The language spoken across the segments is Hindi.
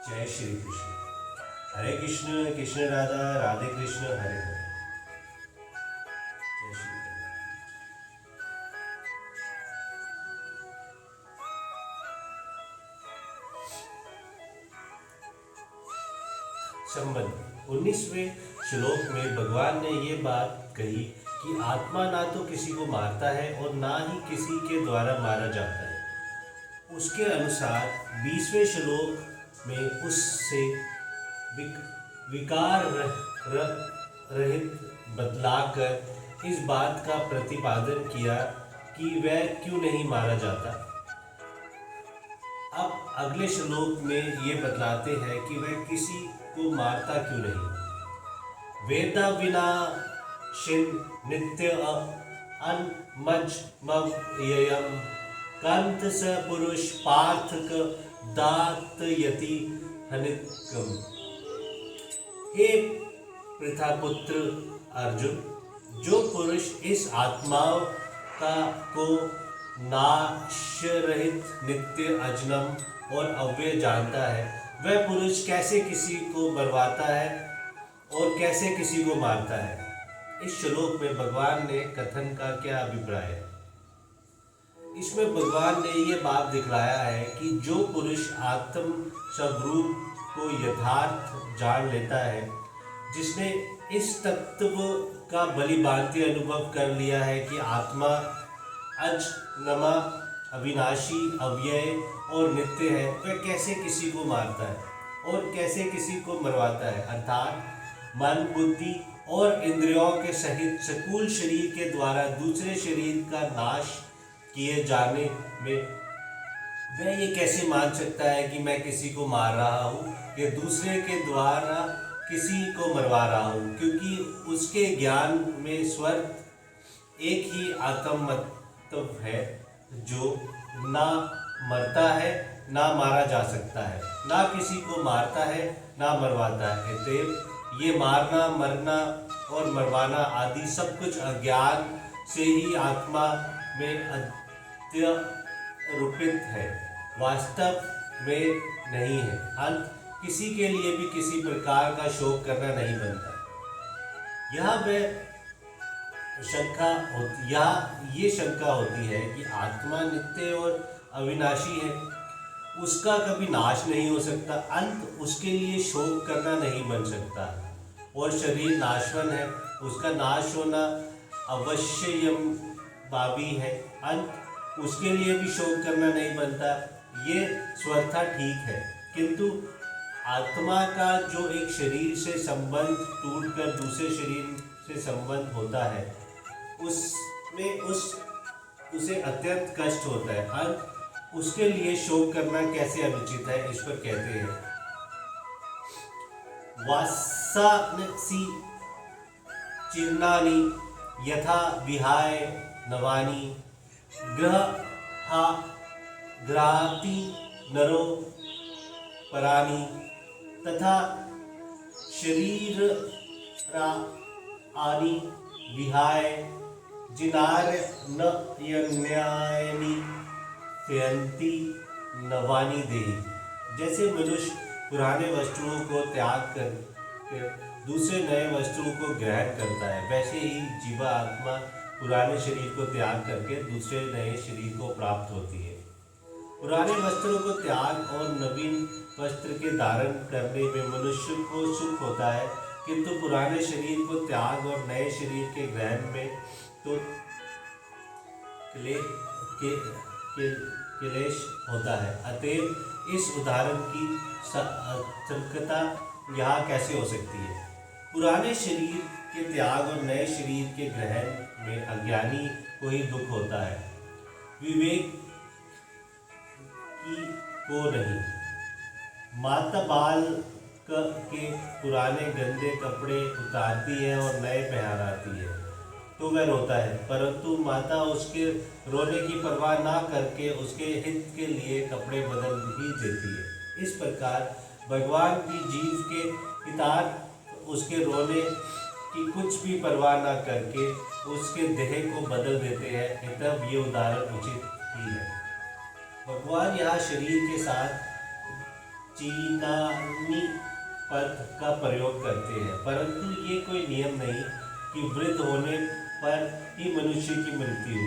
जय श्री कृष्ण। हरे कृष्ण कृष्ण राधा राधे कृष्ण हरे हरे। जय श्री कृष्ण। संबंध 19वें श्लोक में भगवान ने ये बात कही कि आत्मा ना तो किसी को मारता है और ना ही किसी के द्वारा मारा जाता है। उसके अनुसार 20वें श्लोक में उससे विकार रहित बतलाकर इस बात का प्रतिपादन किया कि वह क्यों नहीं मारा जाता। अब अगले श्लोक में ये बतलाते हैं कि वह किसी को मारता क्यों नहीं। वेदा विना शिन नित्य अनमज्मयम् कंत स पुरुष पार्थक दातयति हनिकम्। हे पृथापुत्र अर्जुन, जो पुरुष इस आत्माओं को नाश रहित नित्य अजन्म और अव्यय जानता है, वह पुरुष कैसे किसी को मरवाता है और कैसे किसी को मारता है। इस श्लोक में भगवान ने कथन का क्या अभिप्राय है? इसमें भगवान ने ये बात दिखलाया है कि जो पुरुष आत्म स्वरूप को यथार्थ जान लेता है, जिसने इस तत्व का भलीभांति अनुभव कर लिया है कि आत्मा अजन्मा, अविनाशी, अव्यय और नित्य है, वह कैसे किसी को मारता है और कैसे किसी को मरवाता है। अर्थात मन, बुद्धि और इंद्रियों के सहित स्थूल शरीर के द्वारा दूसरे शरीर का नाश किए जाने में वह ये कैसे मान सकता है कि मैं किसी को मार रहा हूँ या दूसरे के द्वारा किसी को मरवा रहा हूँ, क्योंकि उसके ज्ञान में स्वर्ग एक ही आत्म तत्व है जो ना मरता है ना मारा जा सकता है, ना किसी को मारता है ना मरवाता है। अतएव ये मारना, मरना और मरवाना आदि सब कुछ अज्ञान से ही आत्मा में अत्यरूपित है, वास्तव में नहीं है। अंत किसी के लिए भी किसी प्रकार का शोक करना नहीं बनता। ये शंका होती है कि आत्मा नित्य और अविनाशी है, उसका कभी नाश नहीं हो सकता, अंत उसके लिए शोक करना नहीं बन सकता। और शरीर नाशवान है, उसका नाश होना अवश्यम्भावी है, अंत उसके लिए भी शोक करना नहीं बनता। ये स्वतः ठीक है, किंतु आत्मा का जो एक शरीर से संबंध टूटकर दूसरे शरीर से संबंध होता है, उसमें उसे अत्यंत कष्ट होता है, अंत उसके लिए शोक करना कैसे अनुचित है। इस पर कहते हैं वासांसि चिन्नानि यथा विहाय नवानि गृहाति नरो परानि तथा शरीरानि विहाय जिनार्यन्यानि त्यजन्ति नवानि देहि। जैसे मनुष्य पुराने वस्तुओं को त्याग कर दूसरे नए वस्तुओं को ग्रहण करता है, वैसे ही जीवा आत्मा पुराने शरीर को त्याग करके दूसरे नए शरीर को प्राप्त होती है। पुराने वस्त्रों को त्याग और नवीन वस्त्र के धारण करने में मनुष्य को सुख होता है, किंतु पुराने शरीर को त्याग और नए शरीर के ग्रहण में तो क्लेश होता है। अतएव इस उदाहरण की सार्थकता यहाँ कैसे हो सकती है? पुराने शरीर के त्याग और नए शरीर के ग्रहण में अज्ञानी को ही दुख होता है, विवेक को नहीं। माता बाल के पुराने गंदे कपड़े उतारती है और नए पहनाती है तो वह रोता है, परंतु माता उसके रोने की परवाह ना करके उसके हित के लिए कपड़े बदल ही देती है। इस प्रकार भगवान की जीव के हितार्थ उसके रोने की कुछ भी परवाह ना करके उसके देह को बदल देते हैं। तब ये उदाहरण उचित ही है। भगवान यहाँ शरीर के साथ चीनानी पद का प्रयोग करते हैं, परंतु ये कोई नियम नहीं कि वृद्ध होने पर ही मनुष्य की मृत्यु हो।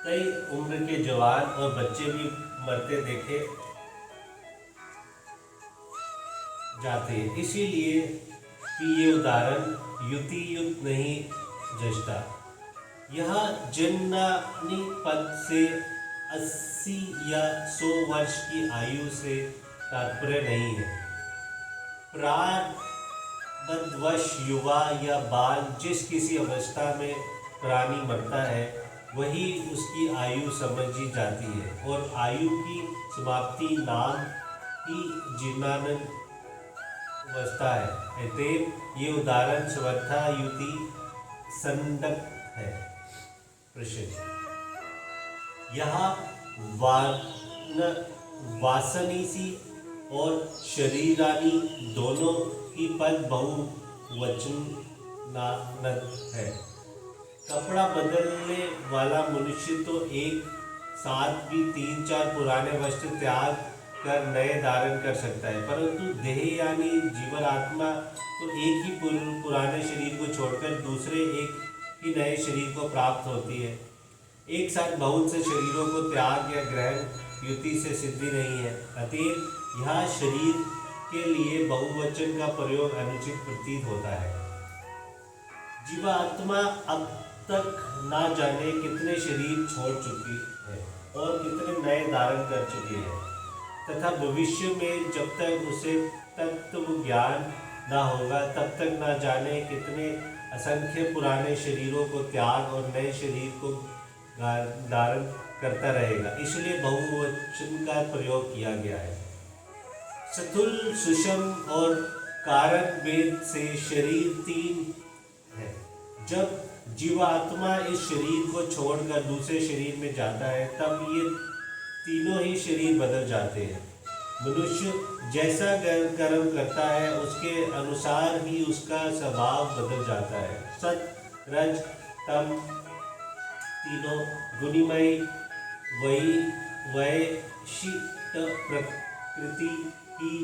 कई उम्र के जवान और बच्चे भी मरते देखे जाते हैं, इसीलिए कि ये उदाहरण युक्त नहीं जचता। यहाँ जन्नानी पद से 80 या 100 वर्ष की आयु से तात्पर्य नहीं है। प्रारब्धवश युवा या बाल जिस किसी अवस्था में प्राणी मरता है वही उसकी आयु समझी जाती है, और आयु की समाप्ति नाम ही जीर्णानंद अवस्था है। अतएव ये उदाहरण समर्था युति संदक है। प्रश्न, यहाँ वासनीसी और शरीरानी दोनों की पद बहुवचनानद है। कपड़ा बदलने वाला मनुष्य तो एक साथ भी 3-4 पुराने वस्त्र त्याग कर नए धारण कर सकता है, परंतु देह यानी जीवन आत्मा तो एक ही पुराने शरीर को छोड़कर दूसरे एक ही नए शरीर को प्राप्त होती है। एक साथ बहुत से शरीरों को त्याग या ग्रहण युति से सिद्धि नहीं है। अतएव यह शरीर के लिए बहुवचन का प्रयोग अनुचित प्रतीत होता है। जीवात्मा अब तक ना जाने कितने शरीर छोड़ चुकी है और कितने नए धारण कर चुकी है, तथा भविष्य में जब तक उसे तत्व ज्ञान ना होगा तब तक ना जाने कितने असंख्य पुराने शरीरों को त्याग और नए शरीर को धारण करता रहेगा। इसलिए बहुवचन का प्रयोग किया गया है। स्थूल, सूक्ष्म और कारण भेद से शरीर 3 है। जब जीवात्मा इस शरीर को छोड़कर दूसरे शरीर में जाता है तब ये तीनों ही शरीर बदल जाते हैं। मनुष्य जैसा कर्म करता है उसके अनुसार ही उसका स्वभाव बदल जाता है। सत, रज, तम तीनों गुणमय वैशिष्ट प्रकृति की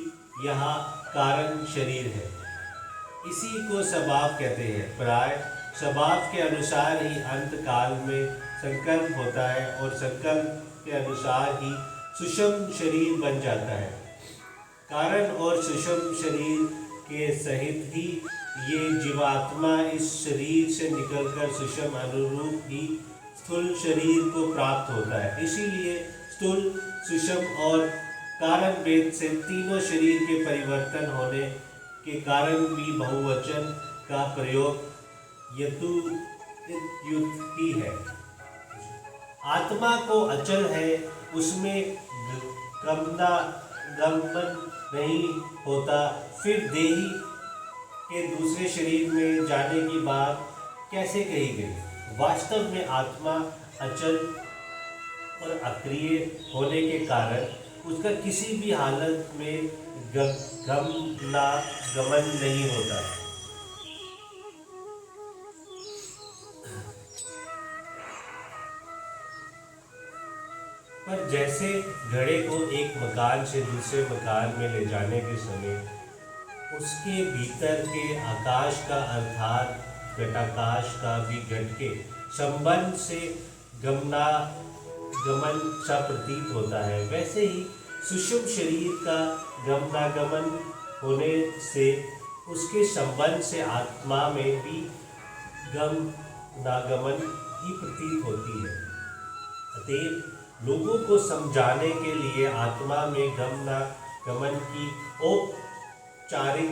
यहाँ कारण शरीर है। इसी को स्वभाव कहते हैं। प्राय स्वभाव के अनुसार ही अंत काल में संकल्प होता है और संकल्प के अनुसार ही सूक्ष्म शरीर बन जाता है। कारण और सूक्ष्म शरीर के सहित ही ये जीवात्मा इस शरीर से निकलकर सूक्ष्म अनुरूप ही स्थूल शरीर को प्राप्त होता है। इसीलिए स्थूल, सूक्ष्म और कारण भेद से तीनों शरीर के परिवर्तन होने के कारण भी बहुवचन का प्रयोग युक्त ही है। आत्मा को अचल है, उसमें गमन नहीं होता। फिर देही के दूसरे शरीर में जाने की बात कैसे कही गई? वास्तव में आत्मा अचल और अक्रिय होने के कारण उसका किसी भी हालत में गमन नहीं होता। पर जैसे घड़े को एक मकान से दूसरे मकान में ले जाने के समय उसके भीतर के आकाश का अर्थात घटाकाश का भी घट के संबंध से गमनागमन सा प्रतीत होता है, वैसे ही सूक्ष्म शरीर का गमनागमन होने से उसके संबंध से आत्मा में भी गमनागमन ही प्रतीत होती है। अतएव लोगों को समझाने के लिए आत्मा में गमनागमन की औपचारिक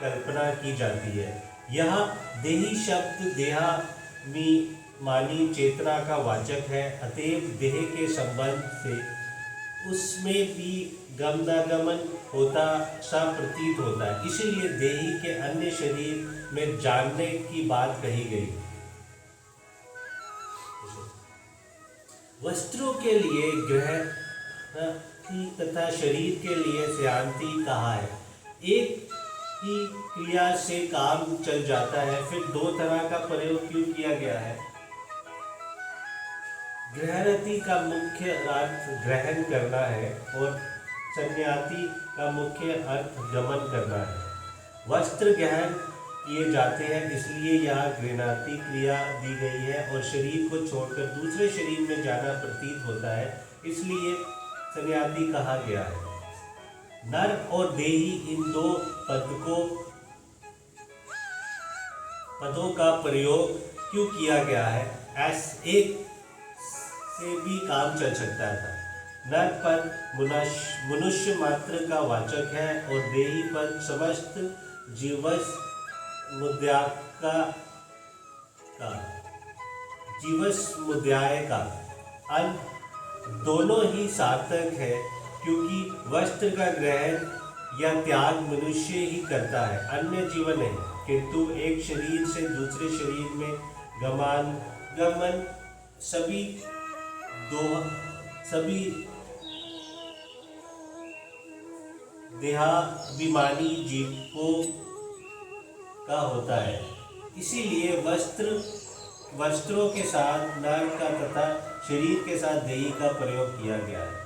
कल्पना की जाती है। यहाँ देही शब्द देहाभिमानी चेतना का वाचक है। अतएव देह के संबंध से उसमें भी गमनागमन होता सा प्रतीत होता है। इसलिए देही के अन्य शरीर में जानने की बात कही गई। वस्त्रों के लिए ग्रह तथा शरीर के लिए शांति कहा है। एक ही क्रिया से काम चल जाता है, फिर 2 तरह का प्रयोग क्यों किया गया है? गृहरति का मुख्य अर्थ ग्रहण करना है और संन्याति का मुख्य अर्थ गमन करना है। वस्त्र ग्रहण किए जाते हैं, इसलिए यहाँ गृहणाति क्रिया दी गई है और शरीर को छोड़कर दूसरे शरीर में जाना प्रतीत होता है, इसलिए संन्याति कहा गया है। नर और देही इन दो पदों का प्रयोग क्यों किया गया है? एक से भी काम चल सकता था। नर पद मनुष्य मात्र का वाचक है और देही पद समस्त जीवस मुद्याय का दोनों ही सार्थक है, क्योंकि वस्त्र का ग्रहण या त्याग मनुष्य ही करता है, अन्य जीवन नहीं। किंतु एक शरीर से दूसरे शरीर में गमन सभी देहाभिमानी जीवों का होता है। इसीलिए वस्त्रों के साथ नर का तथा शरीर के साथ देही का प्रयोग किया गया है।